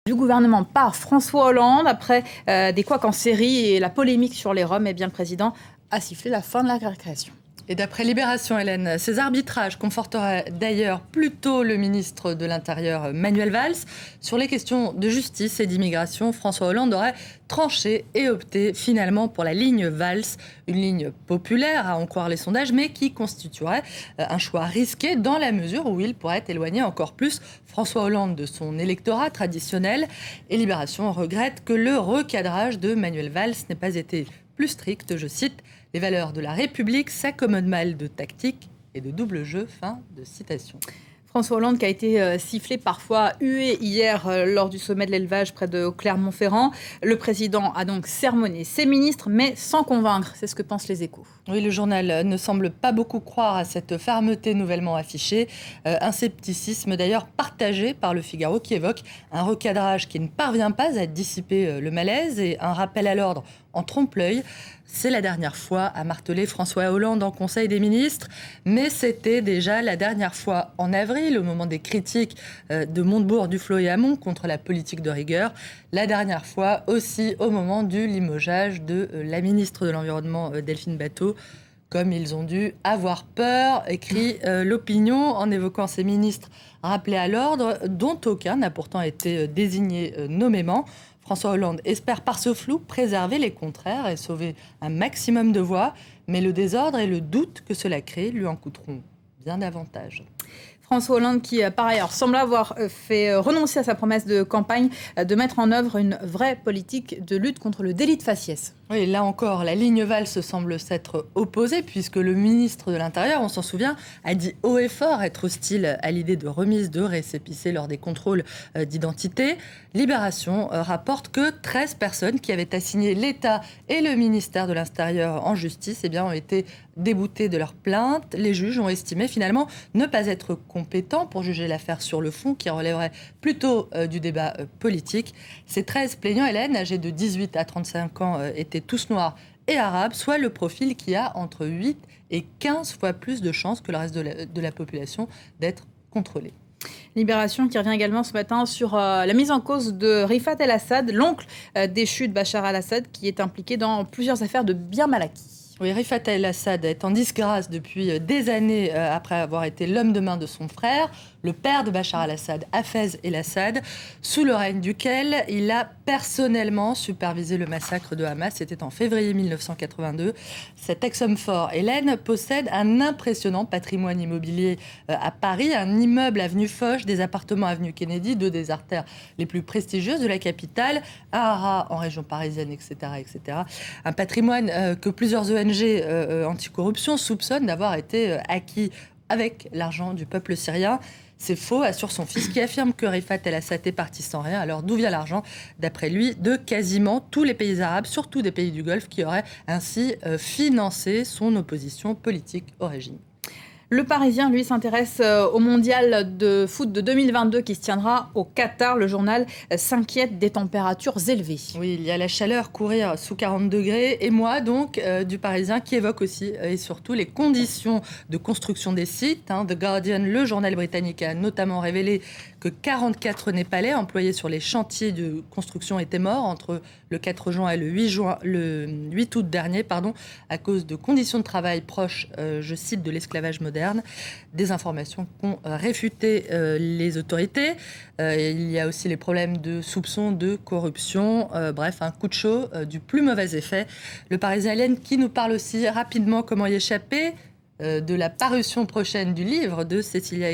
Du gouvernement par François Hollande. Après des couacs en série et la polémique sur les Roms, le président a sifflé la fin de la récréation. Et d'après Libération, Hélène, ces arbitrages conforteraient d'ailleurs plutôt le ministre de l'Intérieur Manuel Valls. Sur les questions de justice et d'immigration, François Hollande aurait tranché et opté finalement pour la ligne Valls, une ligne populaire à en croire les sondages, mais qui constituerait un choix risqué dans la mesure où il pourrait éloigner encore plus François Hollande de son électorat traditionnel. Et Libération regrette que le recadrage de Manuel Valls n'ait pas été plus strict, je cite, « Les valeurs de la République s'accommodent mal de tactique et de double jeu », fin de citation. François Hollande qui a été sifflé, parfois hué hier lors du sommet de l'élevage près de Clermont-Ferrand. Le président a donc sermonné ses ministres, mais sans convaincre. C'est ce que pensent les Échos. Oui, le journal ne semble pas beaucoup croire à cette fermeté nouvellement affichée. Un scepticisme d'ailleurs partagé par Le Figaro qui évoque un recadrage qui ne parvient pas à dissiper le malaise et un rappel à l'ordre en trompe-l'œil. C'est la dernière fois, a martelé François Hollande en Conseil des ministres, mais c'était déjà la dernière fois en avril, au moment des critiques de Montebourg, Duflot et Hamon contre la politique de rigueur. La dernière fois aussi au moment du limogeage de la ministre de l'Environnement, Delphine Batho. Comme ils ont dû avoir peur, écrit l'opinion en évoquant ces ministres rappelés à l'ordre, dont aucun n'a pourtant été désigné nommément. François Hollande espère par ce flou préserver les contraires et sauver un maximum de voix, mais le désordre et le doute que cela crée lui en coûteront bien davantage. François Hollande qui, par ailleurs, semble avoir fait renoncer à sa promesse de campagne de mettre en œuvre une vraie politique de lutte contre le délit de faciès. Oui, là encore, la ligne Valls semble s'être opposée puisque le ministre de l'Intérieur, on s'en souvient, a dit haut et fort être hostile à l'idée de remise de récépissé lors des contrôles d'identité. Libération rapporte que 13 personnes qui avaient assigné l'État et le ministère de l'Intérieur en justice ont été déboutées de leur plainte. Les juges ont estimé finalement ne pas être compétents pour juger l'affaire sur le fond qui relèverait plutôt du débat politique. Ces 13 plaignants, Hélène, âgés de 18 à 35 ans, étaient tous noirs et arabes, soit le profil qui a entre 8 et 15 fois plus de chances que le reste de la population d'être contrôlé. Libération qui revient également ce matin sur la mise en cause de Rifat El-Assad, l'oncle déchu de Bachar el-Assad, qui est impliqué dans plusieurs affaires de biens mal acquis. Oui, Rifat El-Assad est en disgrâce depuis des années après avoir été l'homme de main de son frère, le père de Bachar el-Assad, Hafez el-Assad, sous le règne duquel il a personnellement supervisé le massacre de Hamas. C'était en février 1982. Cet ex-homme fort, Hélène, possède un impressionnant patrimoine immobilier à Paris, un immeuble avenue Foch, des appartements avenue Kennedy, deux des artères les plus prestigieuses de la capitale, à Arras en région parisienne, etc. etc. Un patrimoine que plusieurs ONG anticorruption soupçonnent d'avoir été acquis avec l'argent du peuple syrien. C'est faux, assure son fils, qui affirme que Rifat El-Assad est parti sans rien. Alors d'où vient l'argent, d'après lui, de quasiment tous les pays arabes, surtout des pays du Golfe, qui auraient ainsi financé son opposition politique au régime. Le Parisien, lui, s'intéresse au mondial de foot de 2022 qui se tiendra au Qatar. Le journal s'inquiète des températures élevées. Oui, il y a la chaleur, courir sous 40 degrés. Et moi, donc, du Parisien, qui évoque aussi et surtout les conditions de construction des sites. The Guardian, le journal britannique, a notamment révélé que 44 Népalais employés sur les chantiers de construction étaient morts entre le 4 juin et le 8 août dernier, à cause de conditions de travail proches, je cite, de l'esclavage moderne. Des informations qu'ont réfuté les autorités. Il y a aussi les problèmes de soupçons de corruption. Bref, un coup de chaud du plus mauvais effet. Le Parisien, Hélène, qui nous parle aussi rapidement comment y échapper de la parution prochaine du livre de Cécilia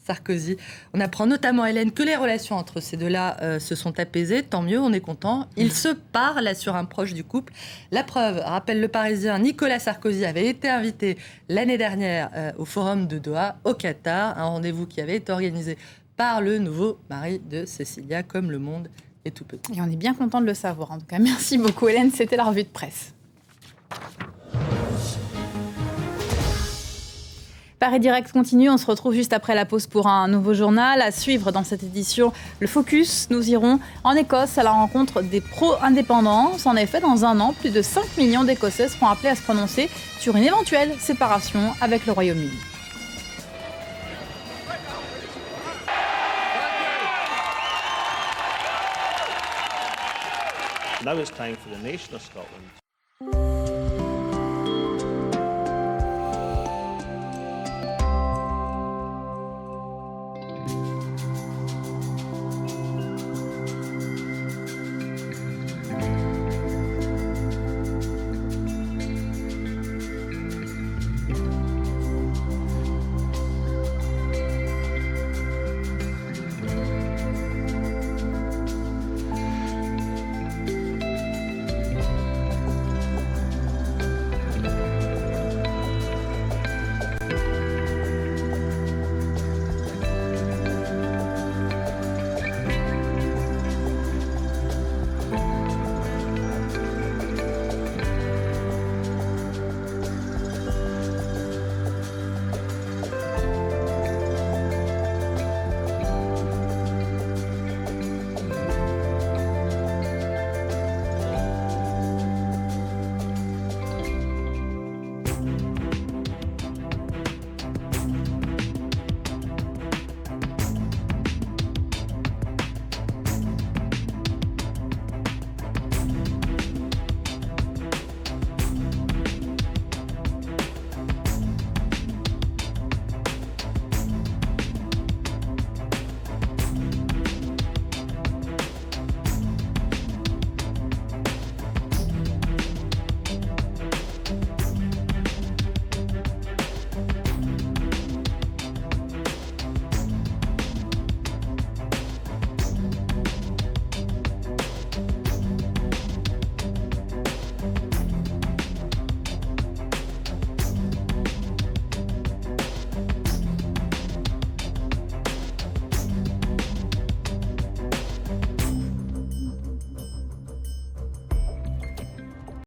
Sarkozy. On apprend notamment, Hélène, que les relations entre ces deux-là se sont apaisées. Tant mieux, on est content. Ils se parlent, assure un proche du couple. La preuve, rappelle le Parisien, Nicolas Sarkozy avait été invité l'année dernière au Forum de Doha, au Qatar. Un rendez-vous qui avait été organisé par le nouveau mari de Cécilia, comme le monde est tout petit. Et on est bien content de le savoir. En tout cas, merci beaucoup, Hélène. C'était la revue de presse. Paris Direct continue, on se retrouve juste après la pause pour un nouveau journal. À suivre dans cette édition, le Focus. Nous irons en Écosse à la rencontre des pro-indépendance. En effet, dans un an, plus de 5 millions d'Écossais seront appelés à se prononcer sur une éventuelle séparation avec le Royaume-Uni. Now it's time for the nation of Scotland